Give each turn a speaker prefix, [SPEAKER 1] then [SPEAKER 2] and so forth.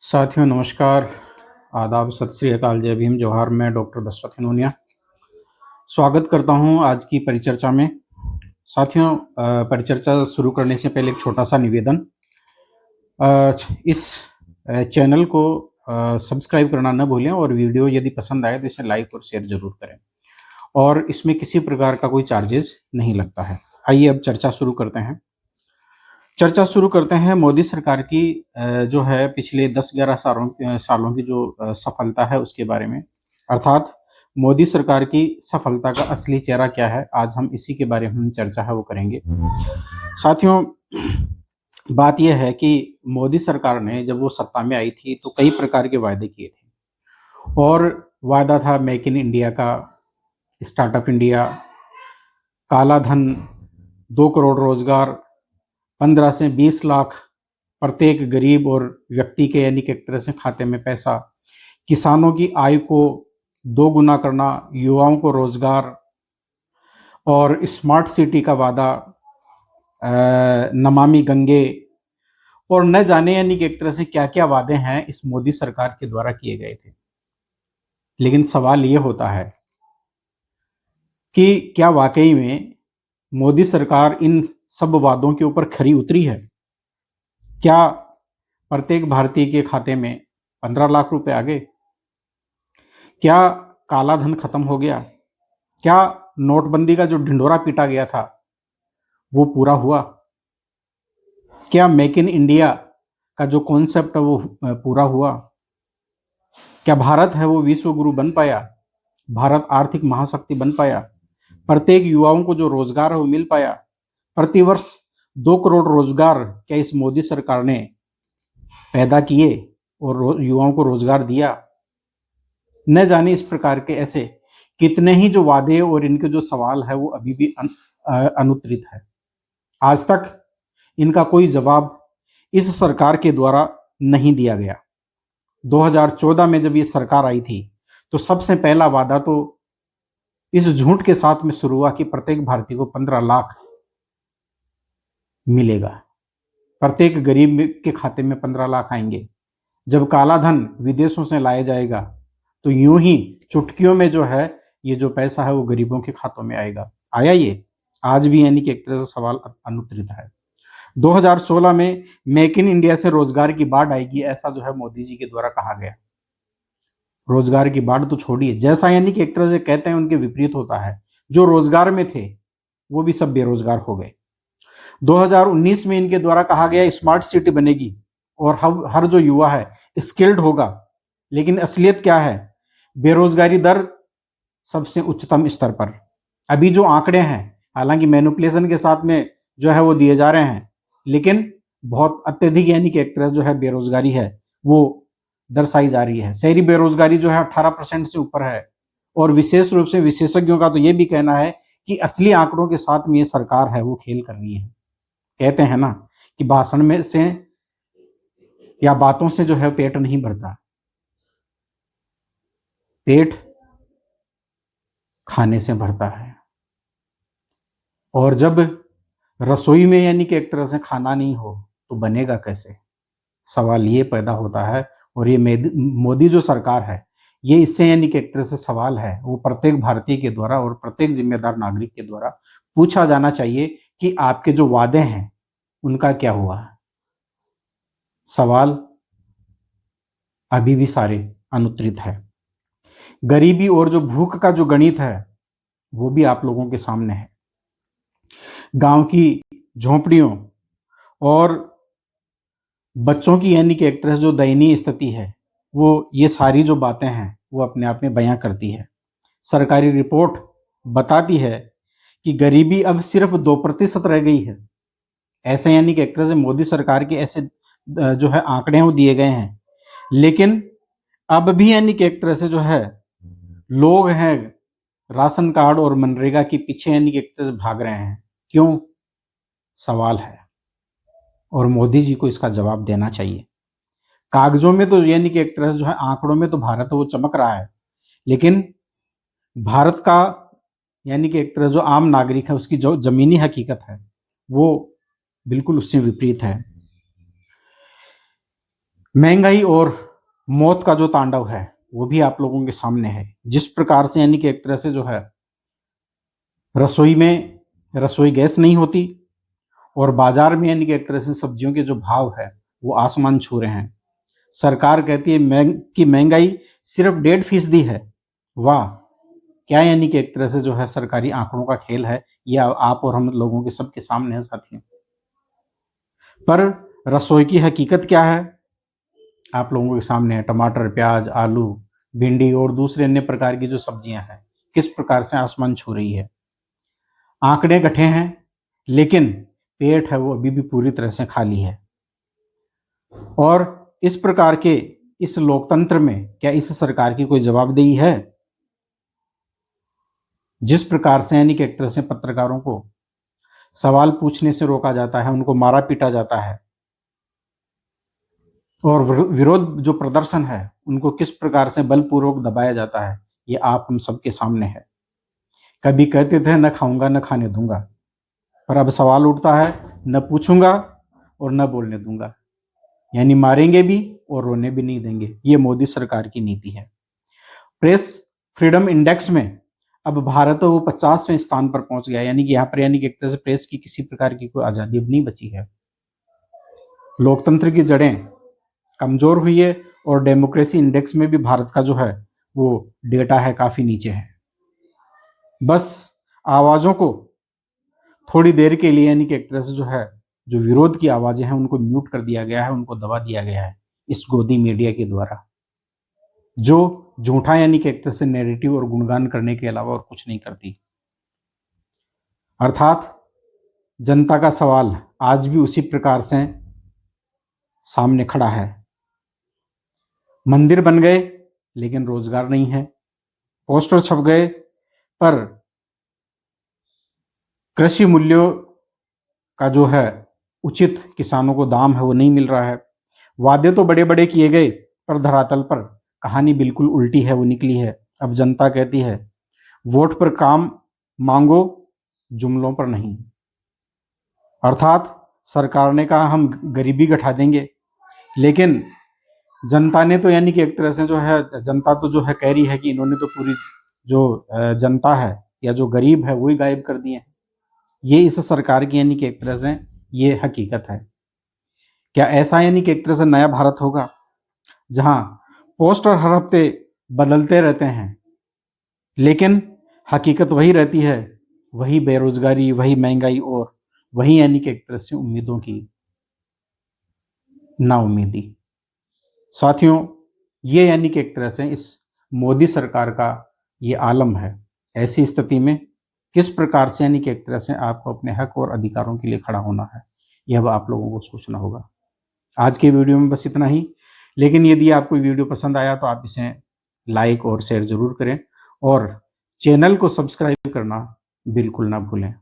[SPEAKER 1] साथियों नमस्कार, आदाब, सत श्री अकाल, जय भीम, जोहार। मैं डॉक्टर दशरथ हिनोनिया स्वागत करता हूं आज की परिचर्चा में। साथियों, परिचर्चा शुरू करने से पहले एक छोटा सा निवेदन। इस चैनल को सब्सक्राइब करना न भूलें और वीडियो यदि पसंद आए तो इसे लाइक और शेयर जरूर करें। और इसमें किसी प्रकार का कोई चार्जेस नहीं लगता है। आइए अब चर्चा शुरू करते हैं। मोदी सरकार की जो है पिछले 10-11 सालों की जो सफलता है उसके बारे में, अर्थात मोदी सरकार की सफलता का असली चेहरा क्या है, आज हम इसी के बारे में चर्चा है वो करेंगे। साथियों, बात यह है कि मोदी सरकार ने जब वो सत्ता में आई थी तो कई प्रकार के वायदे किए थे। और वायदा था मेक इन इंडिया का, स्टार्टअप इंडिया, काला धन, 2 करोड़ रोजगार, 15 से 20 लाख प्रत्येक गरीब और व्यक्ति के यानी कि एक तरह से खाते में पैसा, किसानों की आय को 2 गुना करना, युवाओं को रोजगार और स्मार्ट सिटी का वादा, नमामि गंगे और न जाने यानी कि एक तरह से क्या क्या वादे हैं इस मोदी सरकार के द्वारा किए गए थे। लेकिन सवाल ये होता है कि क्या वाकई में मोदी सरकार इन सब वादों के ऊपर खरी उतरी है? क्या प्रत्येक भारतीय के खाते में 15 लाख रुपए आ गए? क्या काला धन खत्म हो गया? क्या नोटबंदी का जो ढिंढोरा पीटा गया था वो पूरा हुआ? क्या मेक इन इंडिया का जो कॉन्सेप्ट है वो पूरा हुआ? क्या भारत है वो विश्व गुरु बन पाया? भारत आर्थिक महाशक्ति बन पाया? प्रत्येक युवाओं को जो रोजगार है वो मिल पाया? प्रतिवर्ष 2 करोड़ रोजगार क्या इस मोदी सरकार ने पैदा किए और युवाओं को रोजगार दिया? न जाने इस प्रकार के ऐसे कितने ही जो वादे और इनके जो सवाल है वो अभी भी अनुत्तरित है। आज तक इनका कोई जवाब इस सरकार के द्वारा नहीं दिया गया। 2014 में जब ये सरकार आई थी तो सबसे पहला वादा तो इस झूठ के साथ में शुरू हुआ कि प्रत्येक भारतीय को 15 लाख मिलेगा, प्रत्येक गरीब के खाते में 15 लाख आएंगे। जब काला धन विदेशों से लाया जाएगा तो यूं ही चुटकियों में जो है ये जो पैसा है वो गरीबों के खातों में आएगा। आया ये? आज भी यानी कि एक तरह से सवाल अनुत्तरित है। 2016 में मेक इन इंडिया से रोजगार की बाढ़ आएगी, ऐसा जो है मोदी जी के द्वारा कहा गया। रोजगार की बाढ़ तो छोड़िए, जैसा यानी कि एक तरह से कहते हैं उनके विपरीत होता है। जो रोजगार में थे वो भी सब बेरोजगार हो गए। 2019 में इनके द्वारा कहा गया स्मार्ट सिटी बनेगी और हर जो युवा है स्किल्ड होगा। लेकिन असलियत क्या है? बेरोजगारी दर सबसे उच्चतम स्तर पर। अभी जो आंकड़े हैं, हालांकि मैनिपुलेशन के साथ में जो है वो दिए जा रहे हैं, लेकिन बहुत अत्यधिक यानी कि एक तरह जो है बेरोजगारी है वो दर्शाई जा रही है। शहरी बेरोजगारी जो है 18% से ऊपर है। और विशेष रूप से विशेषज्ञों का तो ये भी कहना है कि असली आंकड़ों के साथ में ये सरकार है वो खेल कर रही है। कहते हैं ना कि भाषण में से या बातों से जो है पेट नहीं भरता, पेट खाने से भरता है। और जब रसोई में यानी कि एक तरह से खाना नहीं हो तो बनेगा कैसे? सवाल ये पैदा होता है। और ये मोदी जो सरकार है ये इससे यानी कि एक तरह से सवाल है वो प्रत्येक भारतीय के द्वारा और प्रत्येक जिम्मेदार नागरिक के द्वारा पूछा जाना चाहिए कि आपके जो वादे हैं उनका क्या हुआ? सवाल अभी भी सारे अनुत्तरित है। गरीबी और जो भूख का जो गणित है वो भी आप लोगों के सामने है। गांव की झोंपड़ियों और बच्चों की यानी कि एक तरह से जो दयनीय स्थिति है वो ये सारी जो बातें हैं वो अपने आप में बयां करती है। सरकारी रिपोर्ट बताती है कि गरीबी अब सिर्फ 2% रह गई है। ऐसे यानी कि एक तरह से मोदी सरकार के ऐसे जो है आंकड़े वो दिए गए हैं। लेकिन अब भी यानी कि एक तरह से जो है लोग हैं राशन कार्ड और मनरेगा के पीछे यानी कि एक तरह से भाग रहे हैं। क्यों? सवाल है और मोदी जी को इसका जवाब देना चाहिए। कागजों में तो यानी कि एक तरह से जो है आंकड़ों में तो भारत वो चमक रहा है, लेकिन भारत का यानी कि एक तरह जो आम नागरिक है उसकी जो जमीनी हकीकत है वो बिल्कुल उससे विपरीत है। महंगाई और मौत का जो तांडव है वो भी आप लोगों के सामने है। जिस प्रकार से यानी कि एक तरह से जो है रसोई में रसोई गैस नहीं होती और बाजार में यानी कि एक तरह से सब्जियों के जो भाव है वो आसमान छू रहे हैं। सरकार कहती है कि महंगाई सिर्फ 1.5% है। वाह! क्या यानी कि एक तरह से जो है सरकारी आंकड़ों का खेल है, या आप और हम लोगों के सबके सामने है साथियों। पर रसोई की हकीकत क्या है आप लोगों के सामने है। टमाटर, प्याज, आलू, भिंडी और दूसरे अन्य प्रकार की जो सब्जियां हैं किस प्रकार से आसमान छू रही है। आंकड़े घटे हैं लेकिन पेट है वो अभी भी पूरी तरह से खाली है। और इस प्रकार के इस लोकतंत्र में क्या इस सरकार की कोई जवाबदेही है? जिस प्रकार से यानी कि एक तरह से पत्रकारों को सवाल पूछने से रोका जाता है, उनको मारा पीटा जाता है और विरोध जो प्रदर्शन है उनको किस प्रकार से बलपूर्वक दबाया जाता है, ये आप हम सबके सामने है। कभी कहते थे न खाऊंगा न खाने दूंगा, पर अब सवाल उठता है न पूछूंगा और न बोलने दूंगा, यानी मारेंगे भी और रोने भी नहीं देंगे। ये मोदी सरकार की नीति है। प्रेस फ्रीडम इंडेक्स में अब भारत वो 50वें स्थान पर पहुंच गया, यानी कि यहाँ पर यानी कि एक तरह से प्रेस की किसी प्रकार की कोई आजादी अब नहीं बची है। लोकतंत्र की जड़ें कमजोर हुई है और डेमोक्रेसी इंडेक्स में भी भारत का जो है वो डेटा है काफी नीचे है। बस आवाजों को थोड़ी देर के लिए यानी कि एक तरह से जो है जो विरोध की आवाजें हैं उनको म्यूट कर दिया गया है, उनको दबा दिया गया है इस गोदी मीडिया के द्वारा, जो झूठा यानी कि एक तरह से नैरेटिव और गुणगान करने के अलावा और कुछ नहीं करती। अर्थात जनता का सवाल आज भी उसी प्रकार से सामने खड़ा है। मंदिर बन गए लेकिन रोजगार नहीं है, पोस्टर छप गए पर कृषि मूल्यों का जो है उचित किसानों को दाम है वो नहीं मिल रहा है। वादे तो बड़े बड़े किए गए पर धरातल पर कहानी बिल्कुल उल्टी है वो निकली है। अब जनता कहती है वोट पर काम मांगो, जुमलों पर नहीं। अर्थात सरकार ने कहा हम गरीबी घटा देंगे, लेकिन जनता ने तो यानी कि एक तरह से जो है जनता तो जो है कह रही है कि इन्होंने तो पूरी जो जनता है या जो गरीब है वही गायब कर दिए। ये इस सरकार की यानी कि एक तरह से ये हकीकत है। क्या ऐसा यानी कि एक तरह से नया भारत होगा जहां पोस्टर हर हफ्ते बदलते रहते हैं लेकिन हकीकत वही रहती है, वही बेरोजगारी, वही महंगाई और वही यानी कि एक तरह से उम्मीदों की नाउम्मीदी। साथियों, ये यानी कि एक तरह से इस मोदी सरकार का ये आलम है। ऐसी स्थिति में किस प्रकार से यानी कि एक तरह से आपको अपने हक और अधिकारों के लिए खड़ा होना है, यह अब आप लोगों को सोचना होगा। आज के वीडियो में बस इतना ही, लेकिन यदि आपको वीडियो पसंद आया तो आप इसे लाइक और शेयर जरूर करें और चैनल को सब्सक्राइब करना बिल्कुल ना भूलें।